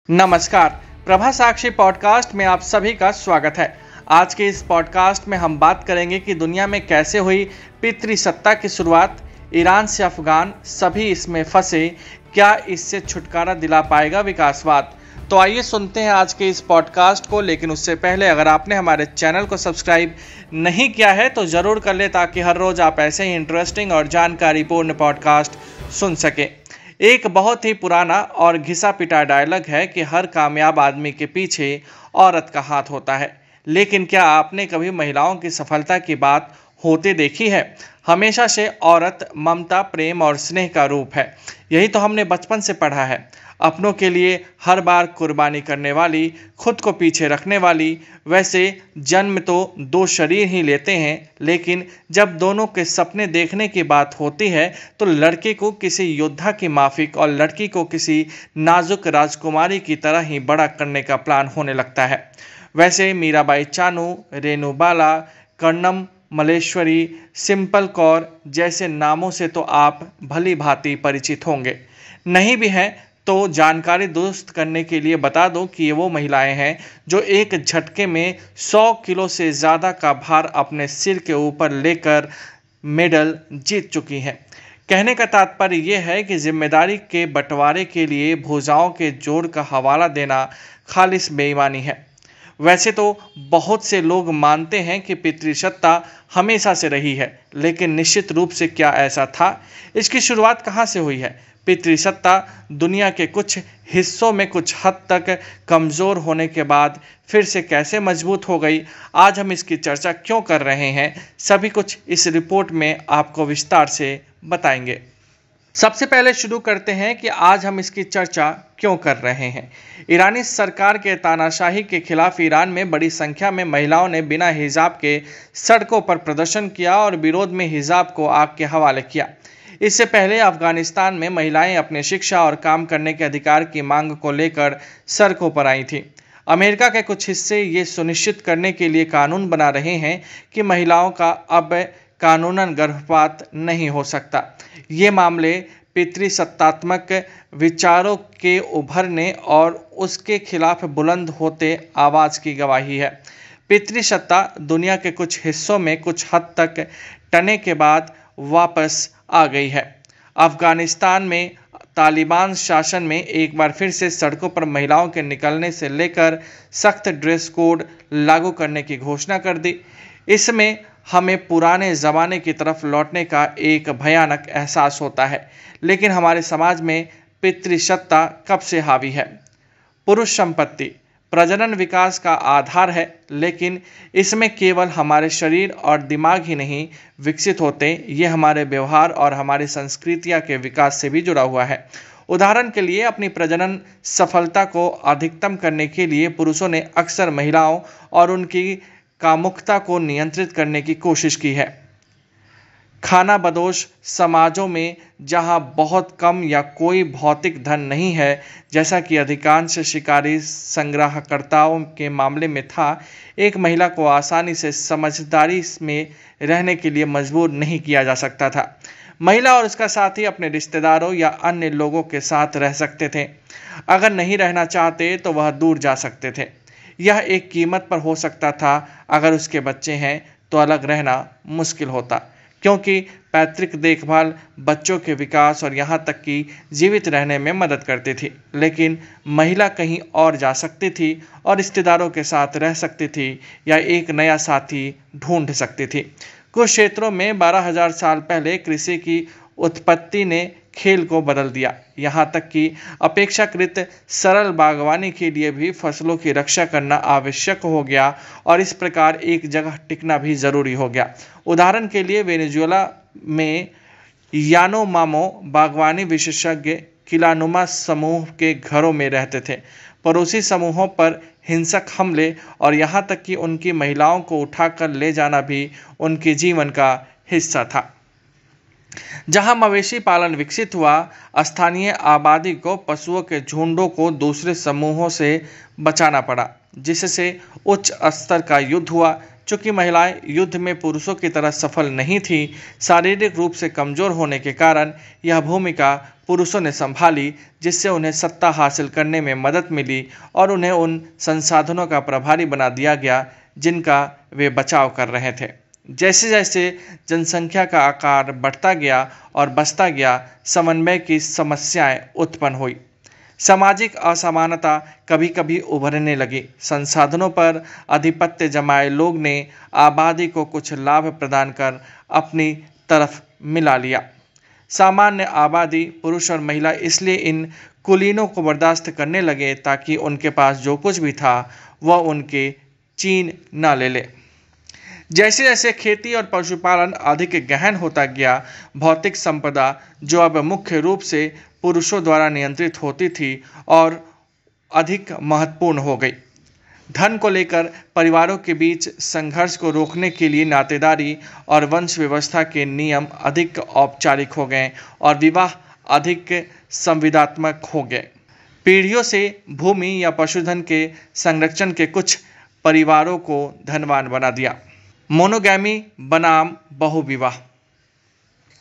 नमस्कार, प्रभा साक्षी पॉडकास्ट में आप सभी का स्वागत है। आज के इस पॉडकास्ट में हम बात करेंगे कि दुनिया में कैसे हुई पितृसत्ता की शुरुआत। ईरान से अफगान सभी इसमें फंसे, क्या इससे छुटकारा दिला पाएगा विकासवाद? तो आइए सुनते हैं आज के इस पॉडकास्ट को। लेकिन उससे पहले अगर आपने हमारे चैनल को सब्सक्राइब नहीं किया है तो ज़रूर कर ले, ताकि हर रोज़ आप ऐसे ही इंटरेस्टिंग और जानकारीपूर्ण पॉडकास्ट सुन सकें। एक बहुत ही पुराना और घिसा पिटा डायलॉग है कि हर कामयाब आदमी के पीछे औरत का हाथ होता है। लेकिन क्या आपने कभी महिलाओं की सफलता की बात होते देखी है? हमेशा से औरत ममता, प्रेम और स्नेह का रूप है। यही तो हमने बचपन से पढ़ा है। अपनों के लिए हर बार कुर्बानी करने वाली, खुद को पीछे रखने वाली। वैसे जन्म तो दो शरीर ही लेते हैं, लेकिन जब दोनों के सपने देखने की बात होती है तो लड़के को किसी योद्धा की माफिक और लड़की को किसी नाजुक राजकुमारी की तरह ही बड़ा करने का प्लान होने लगता है। वैसे मीराबाई चानू, रेणु बाला, कर्णम मल्लेश्वरी, सिंपल कौर जैसे नामों से तो आप भली भांति परिचित होंगे। नहीं भी हैं तो जानकारी दुरुस्त करने के लिए बता दो कि ये वो महिलाएं हैं जो एक झटके में 100 किलो से ज़्यादा का भार अपने सिर के ऊपर लेकर मेडल जीत चुकी हैं। कहने का तात्पर्य यह है कि जिम्मेदारी के बंटवारे के लिए भुजाओं के जोड़ का हवाला देना खालिस बेईमानी है। वैसे तो बहुत से लोग मानते हैं कि पितृसत्ता हमेशा से रही है, लेकिन निश्चित रूप से क्या ऐसा था? इसकी शुरुआत कहाँ से हुई है? पितृसत्ता दुनिया के कुछ हिस्सों में कुछ हद तक कमज़ोर होने के बाद फिर से कैसे मजबूत हो गई? आज हम इसकी चर्चा क्यों कर रहे हैं, सभी कुछ इस रिपोर्ट में आपको विस्तार से बताएंगे। सबसे पहले शुरू करते हैं कि आज हम इसकी चर्चा क्यों कर रहे हैं। ईरानी सरकार के तानाशाही के खिलाफ ईरान में बड़ी संख्या में महिलाओं ने बिना हिजाब के सड़कों पर प्रदर्शन किया और विरोध में हिजाब को आग के हवाले किया। इससे पहले अफगानिस्तान में महिलाएं अपने शिक्षा और काम करने के अधिकार की मांग को लेकर सड़कों पर आई थी। अमेरिका के कुछ हिस्से ये सुनिश्चित करने के लिए कानून बना रहे हैं कि महिलाओं का अब कानूनन गर्भपात नहीं हो सकता। ये मामले पितृसत्तात्मक विचारों के उभरने और उसके खिलाफ बुलंद होते आवाज़ की गवाही है। पितृसत्ता दुनिया के कुछ हिस्सों में कुछ हद तक टने के बाद वापस आ गई है। अफगानिस्तान में तालिबान शासन में एक बार फिर से सड़कों पर महिलाओं के निकलने से लेकर सख्त ड्रेस कोड लागू करने की घोषणा कर दी। इसमें हमें पुराने ज़माने की तरफ लौटने का एक भयानक एहसास होता है। लेकिन हमारे समाज में पितृसत्ता कब से हावी है? पुरुष संपत्ति प्रजनन विकास का आधार है, लेकिन इसमें केवल हमारे शरीर और दिमाग ही नहीं विकसित होते, ये हमारे व्यवहार और हमारी संस्कृतियाँ के विकास से भी जुड़ा हुआ है। उदाहरण के लिए अपनी प्रजनन सफलता को अधिकतम करने के लिए पुरुषों ने अक्सर महिलाओं और उनकी कामुकता को नियंत्रित करने की कोशिश की है। खाना बदोश समाजों में जहां बहुत कम या कोई भौतिक धन नहीं है, जैसा कि अधिकांश शिकारी संग्रहकर्ताओं के मामले में था, एक महिला को आसानी से समझदारी में रहने के लिए मजबूर नहीं किया जा सकता था। महिला और उसका साथी अपने रिश्तेदारों या अन्य लोगों के साथ रह सकते थे। अगर नहीं रहना चाहते तो वह दूर जा सकते थे। यह एक कीमत पर हो सकता था। अगर उसके बच्चे हैं तो अलग रहना मुश्किल होता, क्योंकि पैतृक देखभाल बच्चों के विकास और यहाँ तक कि जीवित रहने में मदद करती थी। लेकिन महिला कहीं और जा सकती थी और रिश्तेदारों के साथ रह सकती थी या एक नया साथी ढूंढ सकती थी। कुछ क्षेत्रों में 12,000 साल पहले कृषि की उत्पत्ति ने खेल को बदल दिया। यहाँ तक कि अपेक्षाकृत सरल बागवानी के लिए भी फसलों की रक्षा करना आवश्यक हो गया और इस प्रकार एक जगह टिकना भी ज़रूरी हो गया। उदाहरण के लिए वेनेजुएला में यानोमामो बागवानी विशेषज्ञ किलानुमा समूह के घरों में रहते थे। पड़ोसी समूहों पर हिंसक हमले और यहाँ तक कि उनकी महिलाओं को उठाकर ले जाना भी उनके जीवन का हिस्सा था। जहां मवेशी पालन विकसित हुआ, स्थानीय आबादी को पशुओं के झुंडों को दूसरे समूहों से बचाना पड़ा, जिससे उच्च स्तर का युद्ध हुआ। चूंकि महिलाएं युद्ध में पुरुषों की तरह सफल नहीं थीं, शारीरिक रूप से कमजोर होने के कारण यह भूमिका पुरुषों ने संभाली, जिससे उन्हें सत्ता हासिल करने में मदद मिली और उन्हें उन संसाधनों का प्रभारी बना दिया गया जिनका वे बचाव कर रहे थे। जैसे जैसे जनसंख्या का आकार बढ़ता गया और बचता गया, समन्वय की समस्याएं उत्पन्न हुई। सामाजिक असमानता कभी कभी उभरने लगी। संसाधनों पर आधिपत्य जमाए लोग ने आबादी को कुछ लाभ प्रदान कर अपनी तरफ मिला लिया। सामान्य आबादी, पुरुष और महिला, इसलिए इन कुलीनों को बर्दाश्त करने लगे ताकि उनके पास जो कुछ भी था वह उनके छीन न ले। जैसे जैसे खेती और पशुपालन अधिक गहन होता गया, भौतिक संपदा, जो अब मुख्य रूप से पुरुषों द्वारा नियंत्रित होती थी, और अधिक महत्वपूर्ण हो गई। धन को लेकर परिवारों के बीच संघर्ष को रोकने के लिए नातेदारी और वंश व्यवस्था के नियम अधिक औपचारिक हो गए और विवाह अधिक संविदात्मक हो गए। पीढ़ियों से भूमि या पशुधन के संरक्षण के कुछ परिवारों को धनवान बना दिया। मोनोगैमी बनाम बहुविवाह।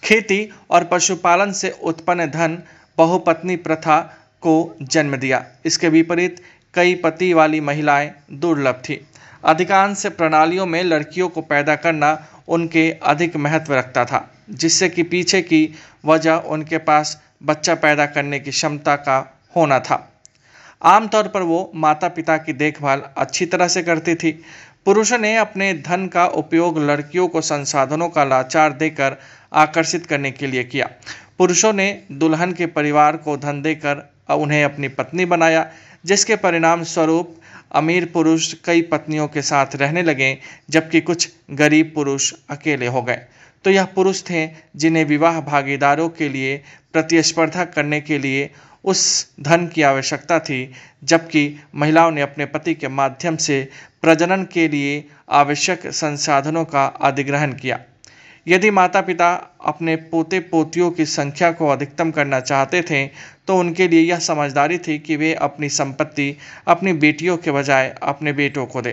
खेती और पशुपालन से उत्पन्न धन बहुपत्नी प्रथा को जन्म दिया। इसके विपरीत कई पति वाली महिलाएं दुर्लभ थी। अधिकांश प्रणालियों में लड़कियों को पैदा करना उनके अधिक महत्व रखता था, जिससे कि पीछे की वजह उनके पास बच्चा पैदा करने की क्षमता का होना था। आमतौर पर वो माता पिता की देखभाल अच्छी तरह से करती थी। पुरुषों ने अपने धन का उपयोग लड़कियों को संसाधनों का लाचार देकर आकर्षित करने के लिए किया। पुरुषों ने दुल्हन के परिवार को धन देकर उन्हें अपनी पत्नी बनाया, जिसके परिणाम स्वरूप अमीर पुरुष कई पत्नियों के साथ रहने लगे, जबकि कुछ गरीब पुरुष अकेले हो गए। तो यह पुरुष थे जिन्हें विवाह भागीदारों के लिए प्रतिस्पर्धा करने के लिए उस धन की आवश्यकता थी, जबकि महिलाओं ने अपने पति के माध्यम से प्रजनन के लिए आवश्यक संसाधनों का अधिग्रहण किया। यदि माता पिता अपने पोते पोतियों की संख्या को अधिकतम करना चाहते थे, तो उनके लिए यह समझदारी थी कि वे अपनी संपत्ति अपनी बेटियों के बजाय अपने बेटों को दें।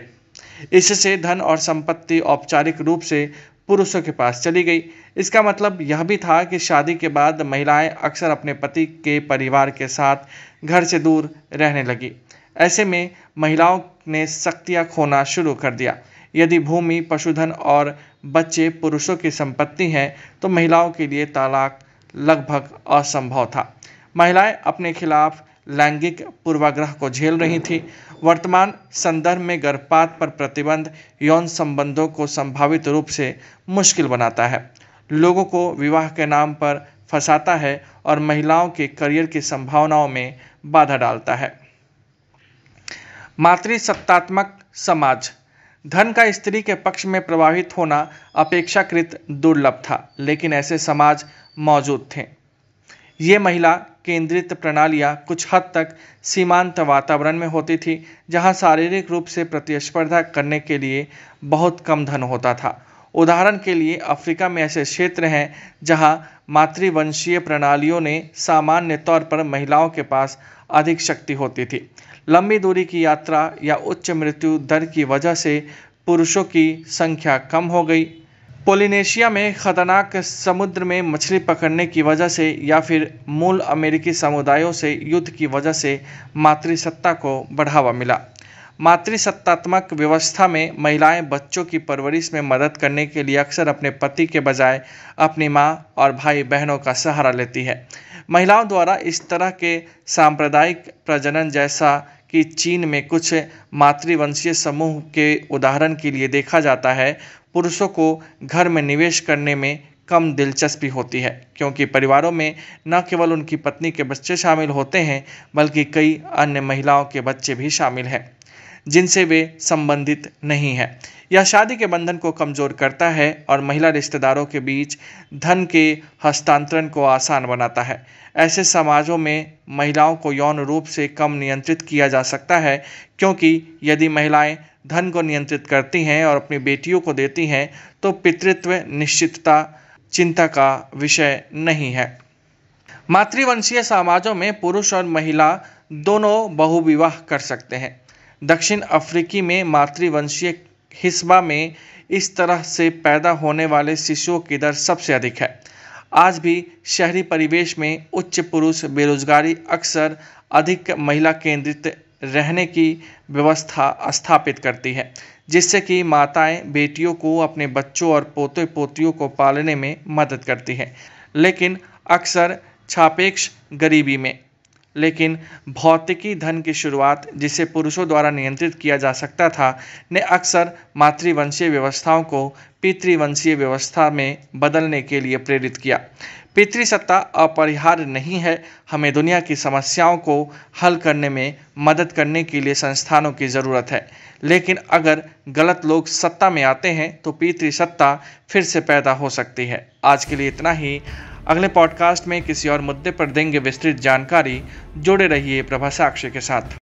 इससे धन और संपत्ति औपचारिक रूप से पुरुषों के पास चली गई। इसका मतलब यह भी था कि शादी के बाद महिलाएं अक्सर अपने पति के परिवार के साथ घर से दूर रहने लगी। ऐसे में महिलाओं ने शक्तियां खोना शुरू कर दिया। यदि भूमि, पशुधन और बच्चे पुरुषों की संपत्ति हैं, तो महिलाओं के लिए तलाक लगभग असंभव था। महिलाएं अपने खिलाफ लैंगिक पूर्वाग्रह को झेल रही थी। वर्तमान संदर्भ में गर्भपात पर प्रतिबंध यौन संबंधों को संभावित रूप से मुश्किल बनाता है, लोगों को विवाह के नाम पर फंसाता है और महिलाओं के करियर की संभावनाओं में बाधा डालता है। मातृसत्तात्मक समाज। धन का स्त्री के पक्ष में प्रभावित होना अपेक्षाकृत दुर्लभ था, लेकिन ऐसे समाज मौजूद थे। ये महिला केंद्रित प्रणालियाँ कुछ हद तक सीमांत वातावरण में होती थी, जहाँ शारीरिक रूप से प्रतिस्पर्धा करने के लिए बहुत कम धन होता था। उदाहरण के लिए अफ्रीका में ऐसे क्षेत्र हैं जहाँ मातृवंशीय प्रणालियों ने सामान्य तौर पर महिलाओं के पास अधिक शक्ति होती थी। लंबी दूरी की यात्रा या उच्च मृत्यु दर की वजह से पुरुषों की संख्या कम हो गई। पोलिनेशिया में खतरनाक समुद्र में मछली पकड़ने की वजह से या फिर मूल अमेरिकी समुदायों से युद्ध की वजह से मातृसत्ता को बढ़ावा मिला। मातृसत्तात्मक व्यवस्था में महिलाएं बच्चों की परवरिश में मदद करने के लिए अक्सर अपने पति के बजाय अपनी मां और भाई बहनों का सहारा लेती है। महिलाओं द्वारा इस तरह के सांप्रदायिक प्रजनन, जैसा कि चीन में कुछ मातृवंशीय समूह के उदाहरण के लिए देखा जाता है, पुरुषों को घर में निवेश करने में कम दिलचस्पी होती है, क्योंकि परिवारों में न केवल उनकी पत्नी के बच्चे शामिल होते हैं, बल्कि कई अन्य महिलाओं के बच्चे भी शामिल हैं जिनसे वे संबंधित नहीं हैं। यह शादी के बंधन को कमज़ोर करता है और महिला रिश्तेदारों के बीच धन के हस्तांतरण को आसान बनाता है। ऐसे समाजों में महिलाओं को यौन रूप से कम नियंत्रित किया जा सकता है, क्योंकि यदि महिलाएं धन को नियंत्रित करती हैं और अपनी बेटियों को देती हैं, तो पितृत्व निश्चितता चिंता का विषय नहीं है। मातृवंशीय समाजों में पुरुष और महिला दोनों बहुविवाह कर सकते हैं। दक्षिण अफ्रीकी में मातृवंशीय हिस्बा में इस तरह से पैदा होने वाले शिशुओं की दर सबसे अधिक है। आज भी शहरी परिवेश में उच्च पुरुष बेरोजगारी अक्सर अधिक महिला केंद्रित रहने की व्यवस्था स्थापित करती है, जिससे कि माताएं बेटियों को अपने बच्चों और पोते पोतियों को पालने में मदद करती हैं, लेकिन अक्सर सापेक्ष गरीबी में। लेकिन भौतिकी धन की शुरुआत, जिसे पुरुषों द्वारा नियंत्रित किया जा सकता था, ने अक्सर मातृवंशीय व्यवस्थाओं को पितृवंशीय व्यवस्था में बदलने के लिए प्रेरित किया। पितृसत्ता अपरिहार्य नहीं है। हमें दुनिया की समस्याओं को हल करने में मदद करने के लिए संस्थानों की ज़रूरत है, लेकिन अगर गलत लोग सत्ता में आते हैं तो पितृसत्ता फिर से पैदा हो सकती है। आज के लिए इतना ही। अगले पॉडकास्ट में किसी और मुद्दे पर देंगे विस्तृत जानकारी। जुड़े रहिए प्रभा साक्षी के साथ।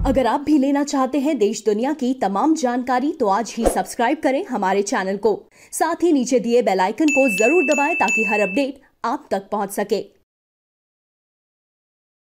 अगर आप भी लेना चाहते हैं देश दुनिया की तमाम जानकारी तो आज ही सब्सक्राइब करें हमारे चैनल को। साथ ही नीचे दिए बेल आइकन को जरूर दबाएं ताकि हर अपडेट आप तक पहुंच सके।